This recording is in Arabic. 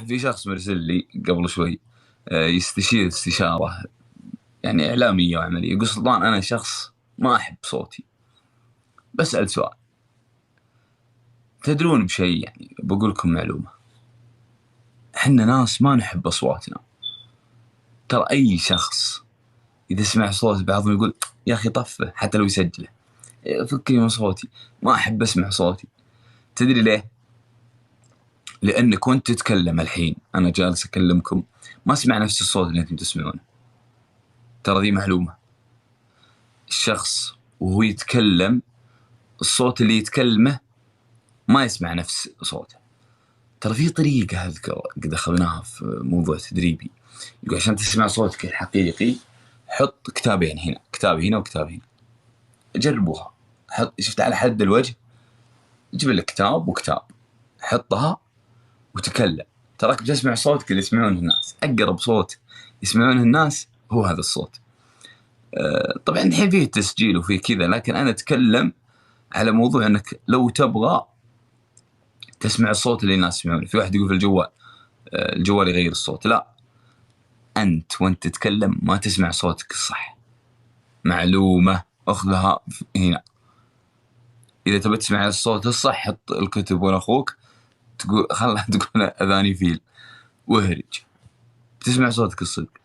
في شخص مرسل لي قبل شوي، يستشير استشارة يعني إعلامية وعملية. يقول سلطان أنا شخص ما أحب صوتي. بسأل سؤال، تدرون بشيء؟ يعني بقول لكم معلومة، إحنا ناس ما نحب أصواتنا. ترى أي شخص إذا سمع صوت بعضهم يقول يا أخي طفه حتى لو يسجله، فكني من صوتي، ما أحب أسمع صوتي. تدري ليه؟ لأنك وأنت تتكلم الحين، أنا جالس أكلمكم ما أسمع نفس الصوت اللي أنتم تسمعونه. ترى ذي معلومة. الشخص وهو يتكلم الصوت اللي يتكلمه ما يسمع نفس صوته. ترى في طريقة أذكر قد أخذناها في موضوع تدريبي، يقول عشان تسمع صوتك الحقيقي حط كتابين هنا، كتاب هنا وكتاب هنا. جربوها، حط شفت على حد الوجه، جيب لك كتاب وكتاب، حطها وتكلم. تراك بتسمع صوتك اللي يسمعونه الناس. أقرب صوت يسمعونه الناس هو هذا الصوت. طبعا الحين فيه تسجيل وفيه كذا، لكن أنا أتكلم على موضوع أنك لو تبغى تسمع الصوت اللي الناس يسمعونه. في واحد يقول في الجوال، الجوال يغير الصوت. لا، أنت وأنت تتكلم ما تسمع صوتك الصح. معلومة أخذها هنا. إذا تبي تسمع الصوت الصح حط الكتب ولا أخوك، تقول خلا تقول أذاني فيل واهرج، تسمع صوتك الصدق.